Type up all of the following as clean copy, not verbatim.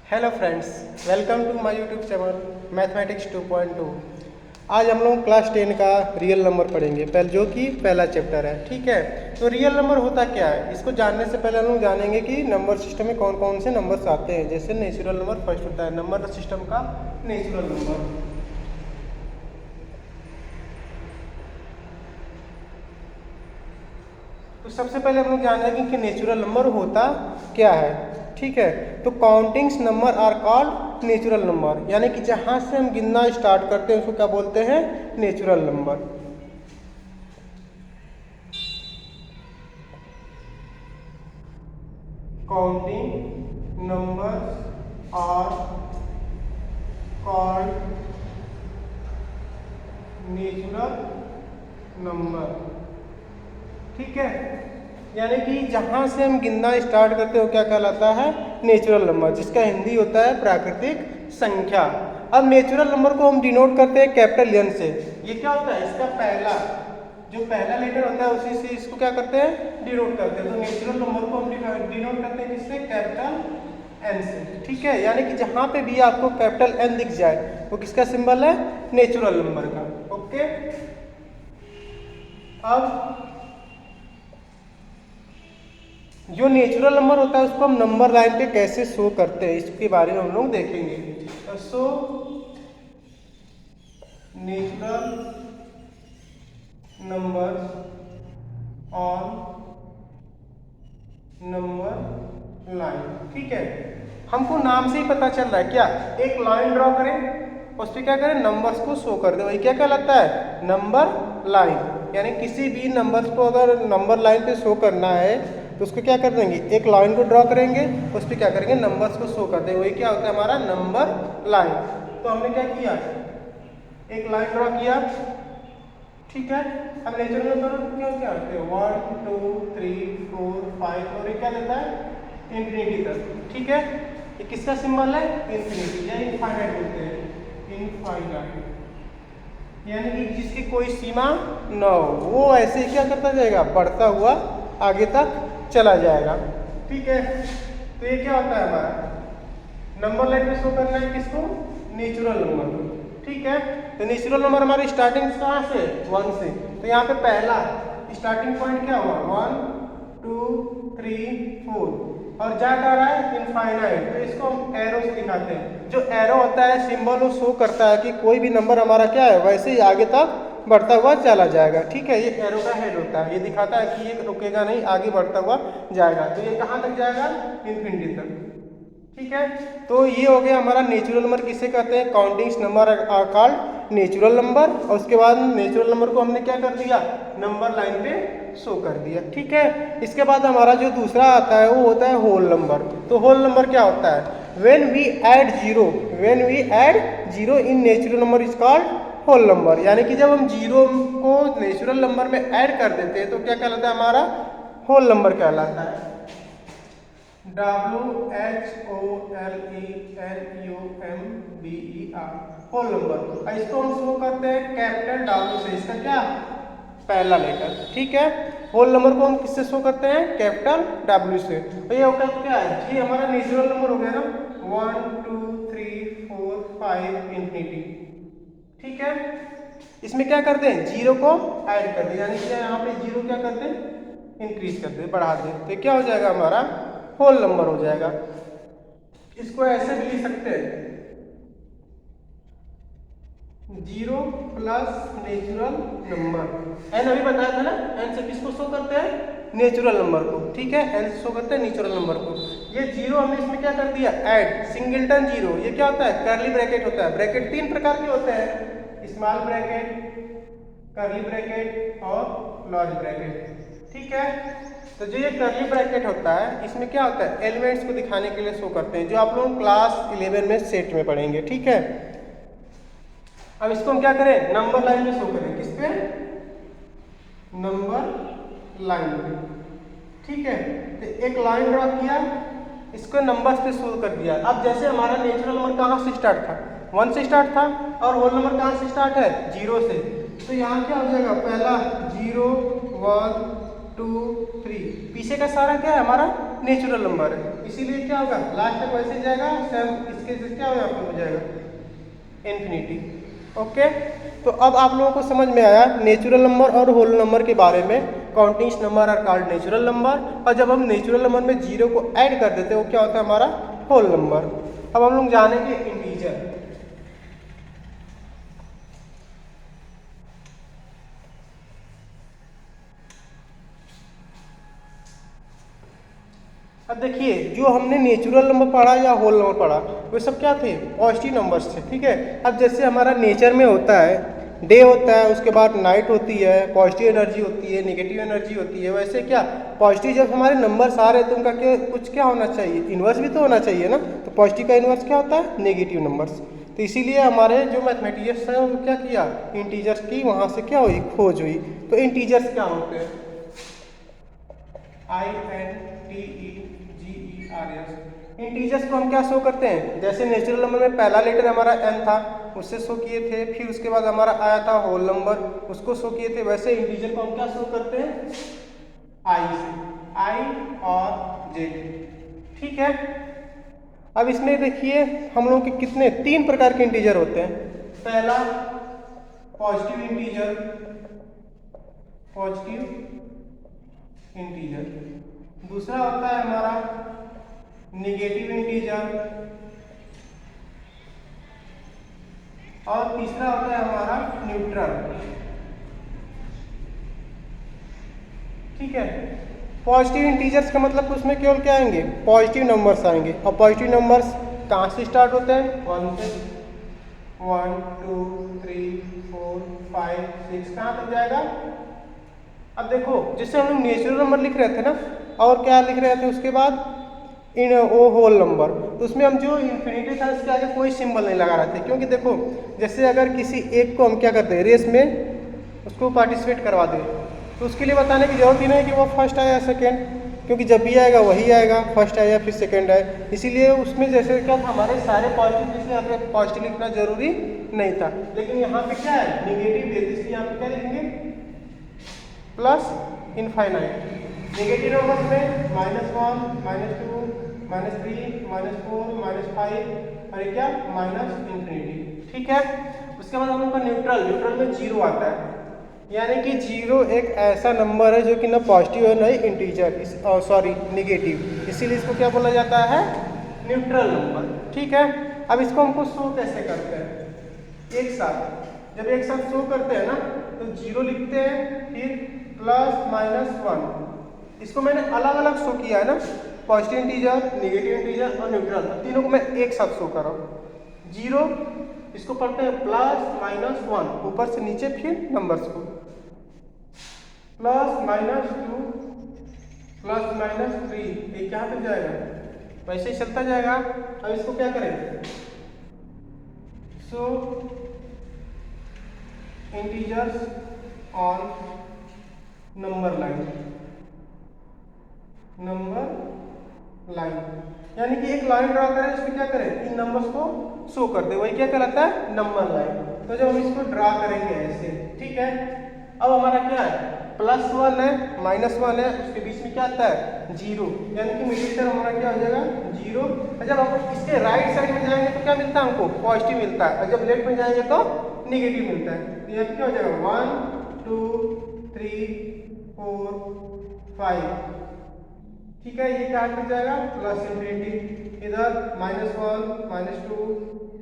Hello friends, welcome to my YouTube channel mathematics 2.2। आज हम लोग क्लास 10 का रियल नंबर पढ़ेंगे, जो कि पहला चैप्टर है। ठीक है, तो रियल नंबर होता क्या है, इसको जानने से पहले हम लोग जानेंगे कि नंबर सिस्टम में कौन कौन से नंबर्स आते हैं। जैसे नेचुरल नंबर फर्स्ट होता है, नंबर सिस्टम का नेचुरल नंबर। तो सबसे पहले हम लोग जानेंगे कि नेचुरल नंबर होता क्या है। ठीक है, तो countings number are called natural number, यानी कि जहां से हम गिनना स्टार्ट करते हैं उसको क्या बोलते हैं, natural number. Counting numbers are called natural number. ठीक है, यानी कि जहां से हम गिनना स्टार्ट करते हो क्या कहलाता है, नेचुरल नंबर, जिसका हिंदी होता है प्राकृतिक संख्या। अब नेचुरल नंबर को हम डिनोट करते हैं कैपिटल एन से। ये क्या होता है, इसका पहला लेटर होता है उसी से इसको क्या करते हैं, डिनोट करते हैं। तो नेचुरल नंबर को हम डिनोट करते हैं किससे, कैपिटल एन से। ठीक है, यानी कि जहां पे भी आपको कैपिटल एन दिख जाए वो किसका सिंबल है, नेचुरल नंबर का। ओके, अब जो नेचुरल नंबर होता है उसको हम नंबर लाइन पे कैसे शो करते हैं इसके बारे में हम लोग देखेंगे। So natural number on number line. ठीक है, हमको नाम से ही पता चल रहा है क्या, एक लाइन ड्रॉ करें, उस पर क्या करें, नंबर्स को शो कर दे, वही क्या कहलाता है, नंबर लाइन। यानी किसी भी नंबर्स को अगर नंबर लाइन पे शो करना है तो उसको क्या कर देंगे, एक लाइन को ड्रॉ करेंगे, उस पर क्या करेंगे, नंबर्स को शो कर देंगे, वही क्या होता है हमारा नंबर लाइन। तो हमने क्या किया, एक लाइन ड्रॉ किया। ठीक है, अब नेचुरल नंबर क्यों क्या होते हैं, 1 2 3 4 5 और ये क्या देता है, इंफिनिटी तक। ठीक है, ये किसका सिंबल है, इंफिनिटी या इनफाइनाइट बोलते हैं, इनफाइनाइट, यानी कि जिसकी कोई सीमा न हो, वो ऐसे ही क्या करता जाएगा, बढ़ता हुआ आगे तक चला जाएगा। ठीक है, तो ये क्या होता है हमारा नंबर लाइन में शो करना है किसको, नेचुरल नंबर। ठीक है, तो नेचुरल नंबर हमारी स्टार्टिंग कहाँ से, 1 से। तो यहाँ पे पहला स्टार्टिंग पॉइंट क्या हुआ, 1 2 3 4 और जा कर रहा है इनफाइनाइट, तो इसको हम एरो से दिखाते हैं। जो एरो होता है सिंबल वो शो करता है कि कोई भी नंबर हमारा क्या है, वैसे ही आगे तक बढ़ता हुआ चला जाएगा। ठीक है, ये एरो का हेड होता है, ये दिखाता है कि ये रुकेगा नहीं, आगे बढ़ता हुआ जाएगा। तो ये कहाँ तक जाएगा, इन्फिनिटी तक। ठीक है, तो ये हो गया हमारा नेचुरल नंबर, किसे कहते हैं, countings number are called natural number. और उसके बाद नेचुरल नंबर को हमने क्या कर दिया, नंबर लाइन पे शो कर दिया। ठीक है, इसके बाद हमारा जो दूसरा आता है वो होता है होल नंबर। तो होल नंबर क्या होता है, when we add zero in natural number is called whole number. यानी कि जब हम जीरो को नेचुरल नंबर में ऐड कर देते हैं तो क्या कहलाता है, हमारा होल नंबर कहलाता है, WHOLENUMBER, होल नंबर। इसको हम शो करते हैं कैपिटल W से, इसका क्या, पहला लेटर। ठीक है, होल नंबर को हम किससे शो करते हैं, कैपिटल W से। तो ये होगा क्या है, ये हमारा नेचुरल नंबर हो गया ना, 1 2 3 4 5 इंफिनिटी। ठीक है, इसमें क्या करते हैं, जीरो को ऐड कर दे, यानी कि यहाँ पे जीरो क्या करते हैं, इंक्रीज कर दे, बढ़ा दे, तो क्या हो जाएगा हमारा होल नंबर हो जाएगा। इसको ऐसे भी लिख सकते हैं, 0 प्लस नेचुरल नंबर। एन अभी बताया था ना, एन से किसको शो करते हैं, नेचुरल नंबर को। ठीक है, एन से शो करते हैं नेचुरल नंबर को। ये जीरो हमने इसमें क्या कर दिया, ऐड, सिंगलटन जीरो। ये क्या होता है, कर्ली ब्रैकेट होता है। ब्रैकेट तीन प्रकार के होते हैं, स्मॉल ब्रैकेट, कर्ली ब्रैकेट और लार्ज ब्रैकेट। ठीक है, तो जो ये कर्ली ब्रैकेट होता है इसमें क्या होता है, एलिमेंट्स को दिखाने के लिए शो करते हैं, जो आप लोग क्लास 11 में सेट में पढ़ेंगे। ठीक है, अब इसको हम क्या करें, नंबर लाइन में शो करें, किस पे, नंबर लाइन पे। ठीक है, तो एक लाइन ड्रॉ किया, इसको नंबर्स पे शो कर दिया। अब जैसे हमारा नेचुरल नंबर कहाँ से स्टार्ट था, 1 से स्टार्ट था, और होल नंबर कहाँ से स्टार्ट है, 0 से। तो यहाँ क्या हो जाएगा, पहला 0 1 2 3, पीछे का सारा क्या है हमारा नेचुरल नंबर है, इसीलिए क्या होगा लास्ट तक वैसे ही जाएगा, सेम इसके से क्या होगा आपको हो जाएगा इन्फिनिटी। ओके, तो अब आप लोगों को समझ में आया नेचुरल नंबर और होल नंबर के बारे में। Countings number are called natural number, और जब हम नेचुरल नंबर में जीरो को ऐड कर देते हैं वो क्या होता है हमारा होल नंबर। अब हम लोग जानेंगे इंटीजर। अब देखिए जो हमने नेचुरल नंबर पढ़ा या होल नंबर पढ़ा वो सब क्या थे पॉजिटिव नंबर्स थे, ठीक है। अब जैसे हमारा नेचर में होता है डे होता है, उसके बाद नाइट होती है, पॉजिटिव एनर्जी होती है, नेगेटिव एनर्जी होती है, वैसे क्या पॉजिटिव जब हमारे नंबर्स आ रहे हैं तो उनका क्या कुछ क्या होना चाहिए इन्वर्स भी तो होना चाहिए ना, तो पॉजिटिव का इन्वर्स क्या होता है नेगेटिव नंबर्स। तो इसीलिए हमारे जो मैथमेटिशियंस हैं वो क्या किया इंटीजर्स की वहाँ से क्या हुई खोज हुई। तो इंटीजर्स क्या होते हैं INTEGERS, इंटीजर्स को हम क्या शो करते हैं जैसे नेचुरल नंबर में पहला लेटर हमारा n था उससे शो किए थे, फिर उसके बाद हमारा आया था होल नंबर उसको शो किए थे, वैसे इंटीजर को हम क्या शो करते हैं I से, I और J, ठीक है। अब इसमें देखिए हम लोग के कितने तीन प्रकार के इंटीजर होते हैं। पहला पॉजिटिव इंटीजर, पॉजिटिव इंटीजर, दूसरा होता है हमारा नेगेटिव इंटीजर, और तीसरा होता है हमारा न्यूट्रल, ठीक है। पॉजिटिव इंटीजर्स का मतलब उसमें केवल क्या आएंगे पॉजिटिव नंबर्स आएंगे, और पॉजिटिव नंबर्स कहाँ से स्टार्ट होते हैं 1 से, 1 2 3 4 5 6 कहाँ तक जाएगा। अब देखो जैसे हम लोग नेचुरल नंबर लिख रहे थे ना और क्या लिख रहे थे उसके बाद इन वो होल नंबर, तो उसमें हम जो इन्फिनिटी था उसके आगे कोई सिंबल नहीं लगा रहे थे, क्योंकि देखो जैसे अगर किसी एक को हम क्या करते हैं रेस में उसको पार्टिसिपेट करवा दें तो उसके लिए बताने की जरूरत ही नहीं कि वो फर्स्ट आया या सेकेंड, क्योंकि जब भी आएगा वही आएगा फर्स्ट आया फिर सेकेंड आए, इसीलिए उसमें जैसे क्या था हमारे सारे पॉजिटिव इसलिए यहाँ पे पॉजिटिव लिखना जरूरी नहीं था। लेकिन यहाँ पे क्या है निगेटिव है इसलिए यहाँ पे क्या लिखेंगे प्लस इनफाइनाइट। नेगेटिव नंबर्स में -1 -2 -3 -4 -5 और क्या -इन्फिनिटी, ठीक है। उसके बाद हम लोग का न्यूट्रल, न्यूट्रल में जीरो आता है, यानी कि जीरो एक ऐसा नंबर है जो कि ना पॉजिटिव है ना ही इंटीजर सॉरी निगेटिव, इसीलिए इसको क्या बोला जाता है न्यूट्रल नंबर, ठीक है। अब इसको हमको शो कैसे करते हैं एक साथ, जब एक साथ शो करते हैं ना तो जीरो लिखते हैं फिर +-1, इसको मैंने अलग अलग शो किया है ना पॉजिटिव इंटीजर नेगेटिव इंटीजर और न्यूट्रल, तीनों को मैं एक साथ शो कर रहा हूँ। जीरो इसको पढ़ते हैं +-1 ऊपर से नीचे फिर नंबर्स को +-2 +-3 ये कहाँ तक जाएगा वैसे ही चलता जाएगा। अब इसको क्या करें so integers on number line, number line यानी कि एक लाइन ड्रा करें उसमें क्या करें इन नंबर्स को शो कर दे, वही क्या कहलाता है नंबर लाइन। तो जब हम इसको ड्रा करेंगे ऐसे, ठीक है। अब हमारा क्या है +1 है -1 है उसके बीच में क्या आता है जीरो, यानी कि मिडिल टर्म हमारा क्या हो जाएगा जीरो। और जब हम इसके राइट साइड में जाएंगे तो क्या मिलता है हमको पॉजिटिव मिलता है, और जब लेफ्ट में जाएंगे तो निगेटिव मिलता है। तो यहाँ पे क्या हो जाएगा 1 2 3 4 5, ठीक है। ये क्या तक जाएगा +इन्फिनिटी, इधर -1 -2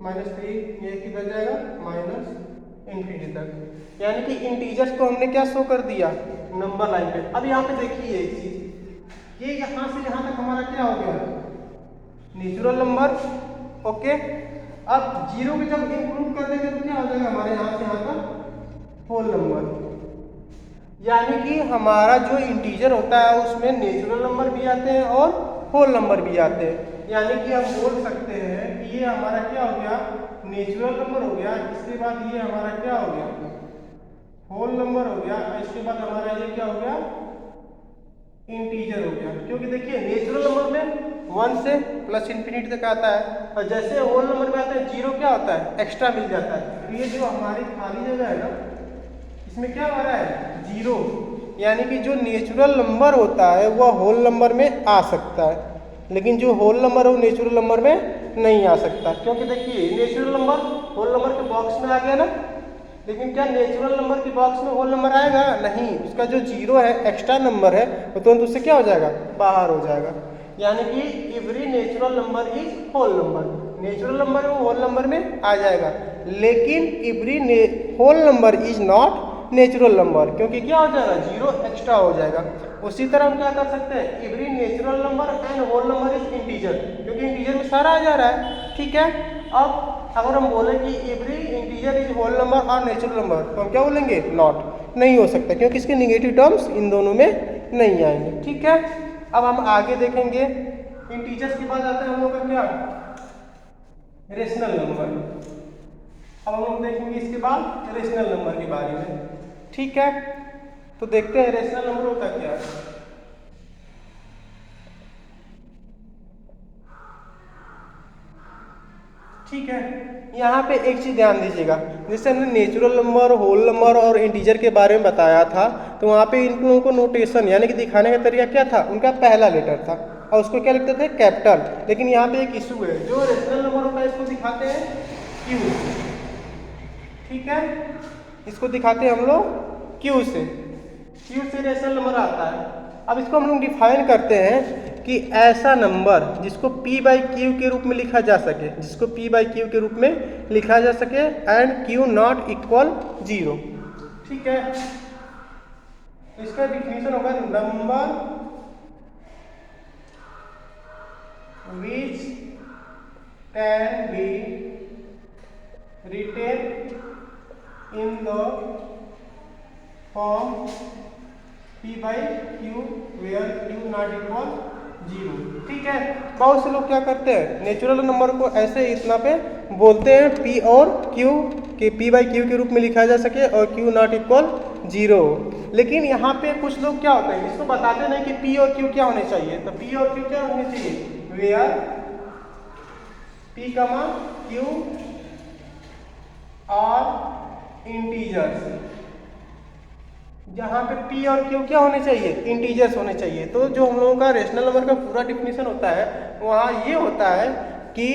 -3 ये किधर जाएगा -इन्फिनिटी तक, यानी कि इंटीजर्स को हमने क्या शो कर दिया नंबर लाइन पे। अब यहाँ पे देखिए एक चीज, ये यहाँ से यहाँ तक हमारा क्या हो गया नेचुरल नंबर, ओके। अब जीरो के जब इंक्लूड कर देंगे तो क्या हो जाएगा हमारे यहाँ से यहाँ तक होल नंबर, यानी कि हमारा जो इंटीजर होता है उसमें नेचुरल नंबर भी आते हैं और होल नंबर भी आते हैं, यानी कि हम बोल सकते हैं कि ये हमारा क्या हो गया नेचुरल नंबर हो गया, इसके बाद ये हमारा क्या हो गया होल नंबर हो गया, इसके बाद हमारा ये क्या हो गया इंटीजर हो गया। क्योंकि देखिए नेचुरल नंबर में 1 से +इन्फिनिटी तक आता है, और जैसे होल नंबर में आता है जीरो क्या होता है एक्स्ट्रा मिल जाता है। तो ये जो हमारी खाली जगह है ना इसमें क्या आ रहा है जीरो, यानी कि जो नेचुरल नंबर होता है वह होल नंबर में आ सकता है, लेकिन जो होल नंबर है वो नेचुरल नंबर में नहीं आ सकता। क्योंकि देखिए नेचुरल नंबर होल नंबर के बॉक्स में आ गया ना, लेकिन क्या नेचुरल नंबर के बॉक्स में होल नंबर आएगा? नहीं, उसका जो जीरो है एक्स्ट्रा नंबर है वो तुरंत उससे क्या हो जाएगा? बाहर हो जाएगा। यानी कि every natural number is whole number, natural number वो होल नंबर में आ जाएगा, लेकिन every whole number is not natural number, क्योंकि क्या हो जाएगा? जीरो एक्स्ट्रा हो जाएगा। उसी तरह हम क्या कर सकते हैं? Every natural number and whole number is integer, क्योंकि इंटीजर में सारा आ जा रहा है। ठीक है, अब अगर हम बोले कि every integer is whole number और नेचुरल नंबर, तो हम क्या बोलेंगे? नॉट, नहीं हो सकता, क्योंकि इसके निगेटिव टर्म्स इन दोनों में नहीं आएंगे। ठीक है, अब हम आगे देखेंगे इंटीजर्स के बाद आता है हम लोग का क्या? Rational number. अब हम लोग देखेंगे इसके बाद रेशनल नंबर के बारे में। ठीक है, तो देखते हैं रेशनल नंबर होता क्या है। ठीक है, यहाँ पे एक चीज़ ध्यान दीजिएगा, जैसे हमने नेचुरल नंबर, होल नंबर और इंटीजर के बारे में बताया था, तो वहाँ पे इन लोगों को नोटेशन यानी कि दिखाने का तरीका क्या था? उनका पहला लेटर था और उसको क्या लिखते थे? कैपिटल। लेकिन यहाँ पे एक इशू है, जो रेशनल नंबर होता है इसको दिखाते हैं क्यू। ठीक है, इसको दिखाते हैं हम लोग क्यू से, क्यू से रेशनल नंबर आता है। अब इसको हम लोग डिफाइन करते हैं कि ऐसा नंबर जिसको p बाई क्यू के रूप में लिखा जा सके, जिसको p बाई क्यू के रूप में लिखा जा सके एंड q नॉट इक्वल 0। ठीक है, इसका डिफिनीशन होगा number which can be written in the form p by q where q not equal 0। ठीक है, बहुत से लोग क्या करते हैं? नेचुरल नंबर को ऐसे इतना पे बोलते हैं p और q के p बाई क्यू के रूप में लिखा जा सके और q नॉट इक्वल 0। लेकिन यहाँ पे कुछ लोग क्या होते हैं, इसको बताते नहीं कि p और q क्या होने चाहिए। तो p और q क्या होने चाहिए? वेयर p कमा q और इंटीजर्स। जहाँ पे p और q क्या होने चाहिए? इंटीजर्स होने चाहिए। तो जो हम लोगों का रेशनल नंबर का पूरा डिफिनीशन होता है वहाँ ये होता है कि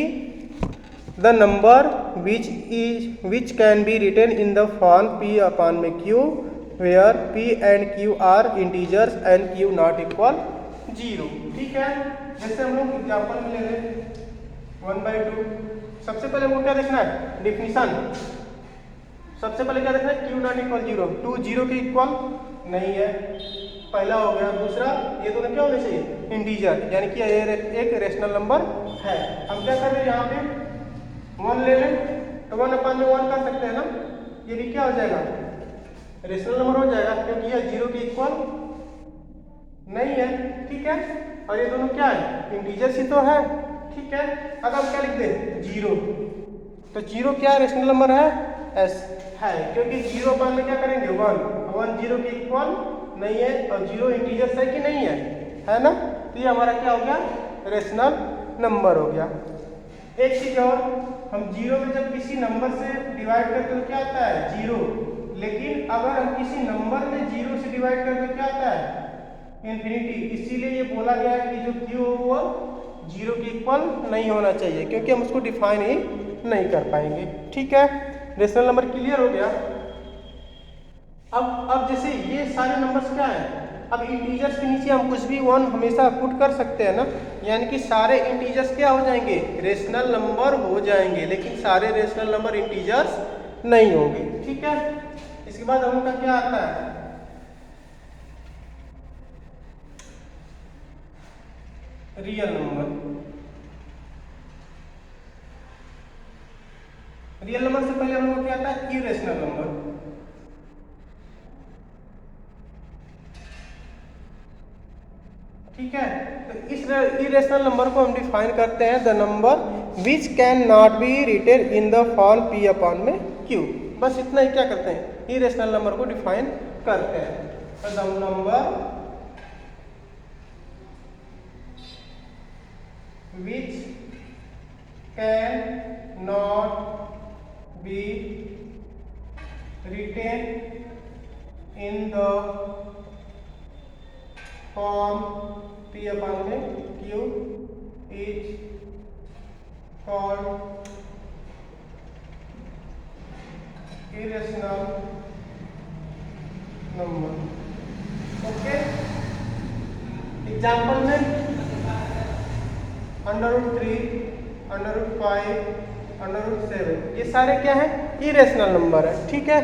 the number which can be written in the form p upon में q where p and q are integers and q not equal 0। ठीक है, जैसे हम लोग एग्जाम्पल में ले लें 1/2। सबसे पहले वो क्या देखना है? डिफिनीशन। सबसे पहले क्या देखना है? q नॉट इक्वल 0, 2 0 के इक्वल नहीं है, पहला हो गया। दूसरा, ये दोनों क्या होने चाहिए? इंटीजर, यानी कि ये एक रेशनल नंबर है। हम क्या कर रहे हैं? यहाँ पे 1 ले लें तो 1 अपन में 1 कर सकते हैं ना, ये भी क्या हो जाएगा? रेशनल नंबर हो जाएगा, क्योंकि यह 0 के इक्वल नहीं है। ठीक है, और ये दोनों क्या है? इंटीजर्स ही तो है। ठीक है, अब हम क्या लिखते हैं? 0। तो 0 क्या रेशनल नंबर है? एस है, क्योंकि 0 अपन में क्या करेंगे? 1 0 के इक्वल नहीं है और 0 इंटीजर्स है कि नहीं है ना। तो ये हमारा क्या हो गया? रेशनल नंबर हो गया। एक चीज और, हम 0 में जब किसी नंबर से डिवाइड करते हैं तो क्या आता है? 0। लेकिन अगर हम किसी नंबर में 0 से डिवाइड करते हैं तो क्या आता है? इन्फिनिटी। इसीलिए ये बोला गया है कि जो q हो वो 0 के इक्वल नहीं होना चाहिए, क्योंकि हम उसको डिफाइन ही नहीं कर पाएंगे। ठीक है, रेशनल नंबर क्लियर हो गया। अब जैसे ये सारे नंबर्स क्या है? अब इंटीजर्स के नीचे हम कुछ भी 1 हमेशा पुट कर सकते हैं ना, यानी कि सारे इंटीजर्स क्या हो जाएंगे? रेशनल नंबर हो जाएंगे, लेकिन सारे रेशनल नंबर इंटीजर्स नहीं होंगे। ठीक है, इसके बाद हमका क्या आता है? Real number. रियल नंबर से पहले हम लोग क्या आता है? Irrational number. ठीक है, तो इस इरेशनल नंबर को हम डिफाइन करते हैं the number which can not be written in the form p upon में q। बस इतना ही क्या करते हैं? इरेशनल नंबर को डिफाइन करते हैं। The number which can not be written in the form P अपन में Q is called irrational number. Okay, example में √3, √5, √7 ये सारे क्या है? इरेशनल नंबर है। ठीक है,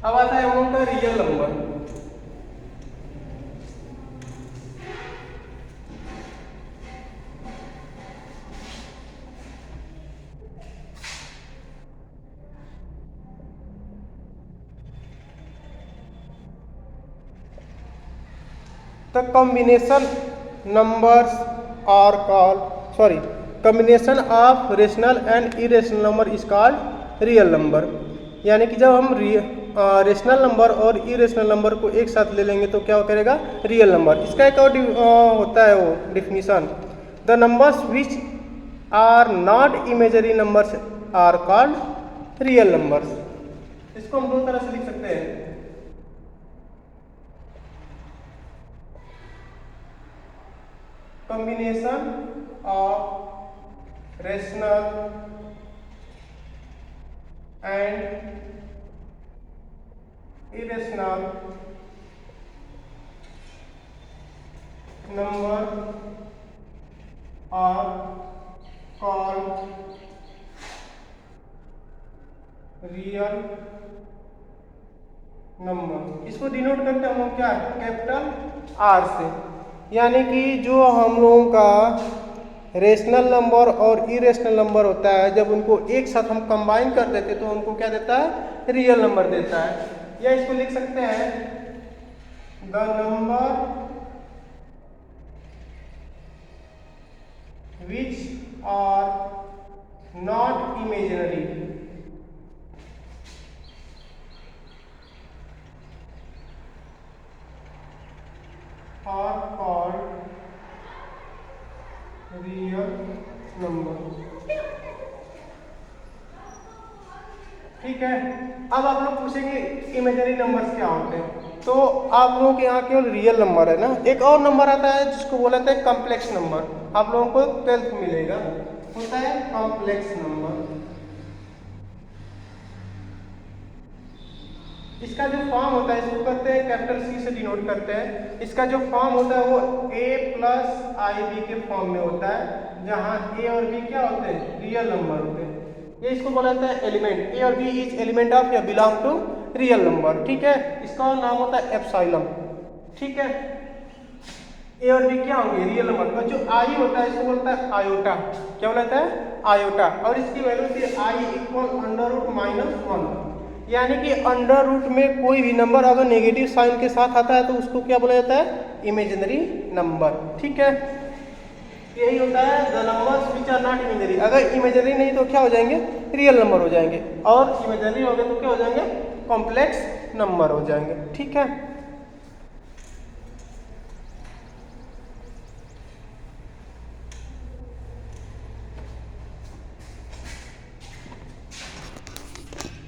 अब आता है हम लोग का real number. The combination numbers are called combination of rational and irrational number is called real number। यानी कि जब हम रेशनल नंबर और इरेशनल नंबर को एक साथ ले लेंगे तो क्या करेगा? Real number. इसका एक और होता है वो definition, the numbers which are not imaginary numbers are called real numbers. इसको हम दो तरह से लिख सकते हैं, combination of rational and irrational number are called real number. इसको डिनोट करते हैं हम लोग क्या? कैपिटल R से। यानी कि जो हम लोगों का रेशनल नंबर और इरेशनल नंबर होता है, जब उनको एक साथ हम कंबाइन कर देते तो उनको क्या देता है? रियल नंबर देता है। या इसको लिख सकते हैं the number which are not imaginary are called real number। ठीक है, अब आप लोग पूछेंगे इमेजिनरी नंबर्स क्या होते हैं, तो आप लोगों के यहाँ केवल रियल नंबर है ना। एक और नंबर आता है जिसको बोला जाता है कॉम्प्लेक्स नंबर, आप लोगों को 12th मिलेगा, होता है कॉम्प्लेक्स नंबर। इसका जो फॉर्म होता है इसको करते हैं कैपिटल C से डिनोट करते हैं। इसका जो फॉर्म होता है वो A+IB के फॉर्म में होता है, जहां A और B क्या होते हैं? रियल नंबर होते हैं। ये इसको बोला जाता है एलिमेंट। A और B इज एलिमेंट ऑफ या बिलोंग टू रियल नंबर। ठीक है, इसका नाम होता है एप्सिलॉन। ठीक है, A और B क्या होंगे? Real number. और जो I होता है इसको बोलता है आयोटा। क्या बोलता है? आयोटा। और इसकी वैल्यू थी I = -1। यानी कि अंडर रूट में कोई भी नंबर अगर नेगेटिव साइन के साथ आता है तो उसको क्या बोला जाता है? Imaginary number. ठीक है, यही होता है the numbers which are not imaginary. अगर इमेजिनरी नहीं तो क्या हो जाएंगे? रियल नंबर हो जाएंगे, और इमेजिनरी हो गए तो क्या हो जाएंगे? कॉम्प्लेक्स नंबर हो जाएंगे। ठीक है।